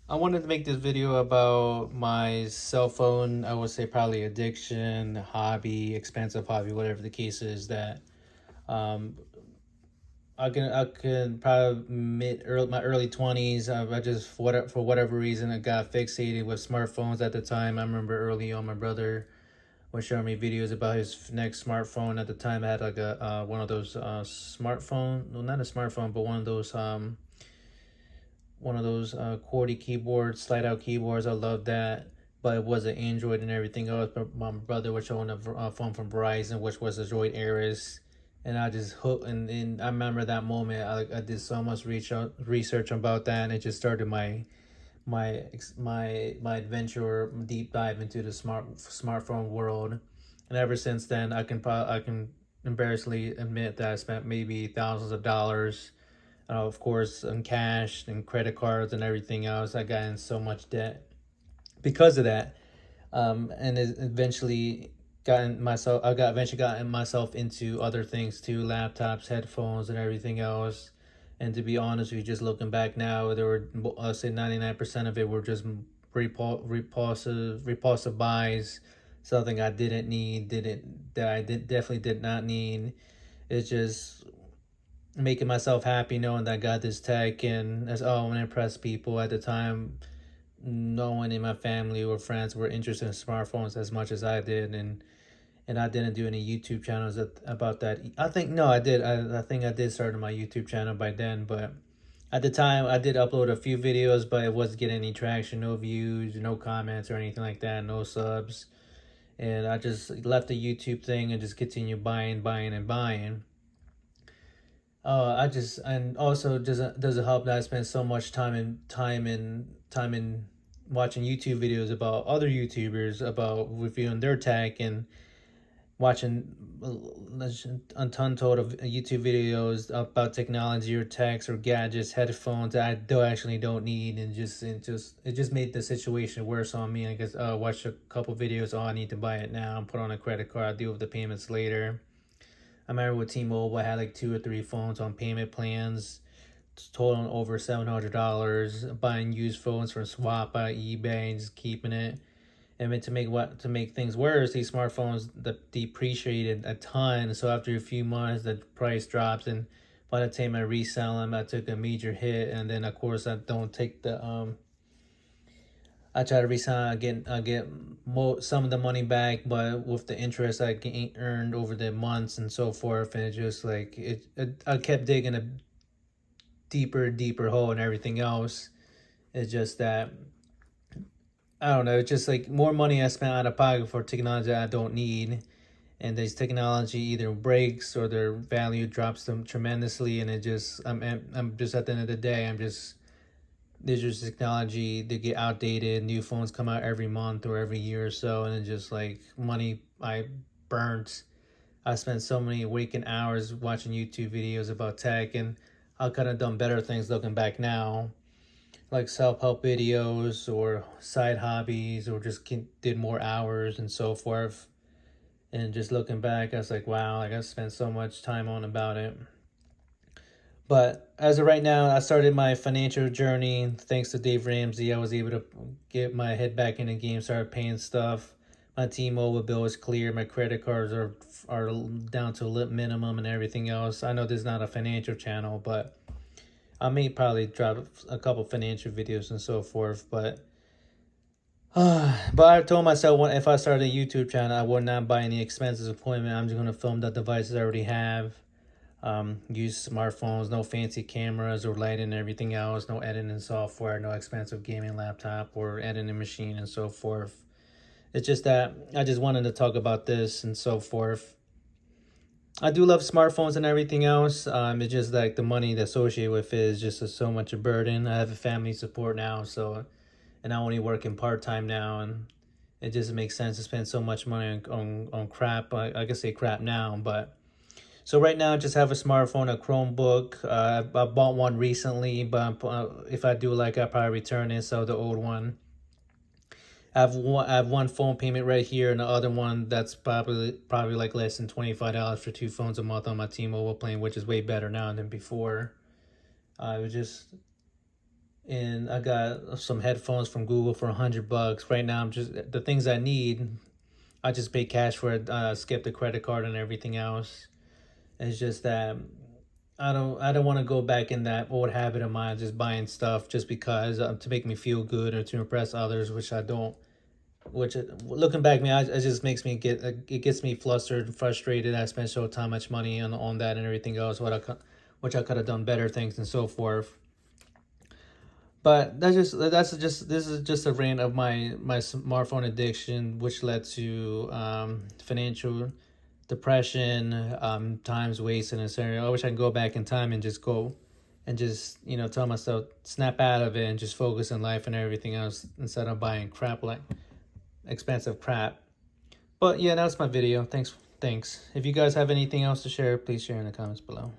I wanted to make this video about my cell phone, I would say probably addiction, hobby, expensive hobby, whatever the case is that um I can probably my early 20s. I just for whatever reason I got fixated with smartphones at the time. I remember early on my brother was showing me videos about his next smartphone. At the time I had like a one of those smartphone, no, not a smartphone, but one of those QWERTY keyboards, slide out keyboards. I love that, but it was an Android and everything else. But my brother was showing a phone from Verizon, which was the Droid Ares, and I just hooked. And I remember that moment. I did so much research about that, and it just started my adventure, deep dive into the smartphone world. And ever since then, I can embarrassingly admit that I spent maybe thousands of dollars, of course, in cash and credit cards and everything else. I got in so much debt because of that. And it eventually gotten myself into other things too, laptops, headphones, and everything else. And to be honest with you, just looking back now, there were, I'll say 99% of it were just repulsive buys, something I didn't need, didn't that I did definitely did not need. It's just making myself happy knowing that I got this tech, and as oh, I want to impress people. At the time, no one in my family or friends were interested in smartphones as much as I did, and I didn't do any YouTube channels about that. I think no, I did. I think I did start my YouTube channel by then, but at the time I did upload a few videos, but it wasn't getting any traction, no views, no comments or anything like that, no subs, and I just left the YouTube thing and just continued buying and buying. I just, and also doesn't help that I spend so much time in watching YouTube videos about other YouTubers about reviewing their tech, and watching a ton total of YouTube videos about technology or techs or gadgets, headphones that I don't need, and it just made the situation worse on me. I guess watch a couple videos. Oh, I need to buy it now. Put on a credit card. I'll deal with the payments later. I remember with T-Mobile, I had like two or three phones on payment plans, totaling over $700. Buying used phones from Swap by eBay and just keeping it. And then to make things worse, these smartphones that depreciated a ton. So after a few months, the price drops, and by the time I resell them, I took a major hit. And then of course I don't take the I try to resell. I get some of the money back, but with the interest earned over the months and so forth, and it just like I kept digging a deeper hole and everything else. It's just that I don't know. It's just like more money I spent out of pocket for technology I don't need, and this technology either breaks or their value drops them tremendously, and I'm just at the end of the day, I'm just there's just technology, they get outdated, new phones come out every month or every year or so, and it's just like money I burnt. I spent so many waking hours watching YouTube videos about tech, and I could have done better things looking back now, like self-help videos or side hobbies, or just did more hours and so forth. And just looking back, I was like, wow, like I spent so much time on about it. But as of right now, I started my financial journey thanks to Dave Ramsey. I was able to get my head back in the game, started paying stuff. My T-Mobile bill is clear. My credit cards are down to a minimum and everything else. I know this is not a financial channel, but I may probably drop a couple financial videos and so forth. But I told myself if I started a YouTube channel, I would not buy any expensive equipment. I'm just gonna film the devices I already have. Use smartphones, no fancy cameras or lighting and everything else, no editing software, no expensive gaming laptop or editing machine and so forth. It's just that I just wanted to talk about this and so forth. I do love smartphones and everything else. It's just like the money that's associated with it is just so much a burden. I have a family support now, and I only working part time now, and it just makes sense to spend so much money on crap. I can say crap now, but so right now, I just have a smartphone, a Chromebook. I bought one recently, but if I do like, I probably return it. So the old one. I have one phone payment right here, and the other one that's probably like less than $25 for two phones a month on my T-Mobile plan, which is way better now than before. It was just and I got some headphones from Google for $100. Right now, I'm just the things I need. I just pay cash for it. Skip the credit card and everything else. It's just that I don't want to go back in that old habit of mine, just buying stuff just because to make me feel good or to impress others, which I don't. Which looking back, me, it just makes me it gets me flustered and frustrated. I spent so much money on that and everything else. Which I could have done better things and so forth. But this is just a rant of my smartphone addiction, which led to financial depression, times wasted, and scenario. I wish I could go back in time and just go and just tell myself snap out of it and just focus on life and everything else instead of buying crap like expensive crap. But yeah, that's my video. Thanks. If you guys have anything else to share, please share in the comments below.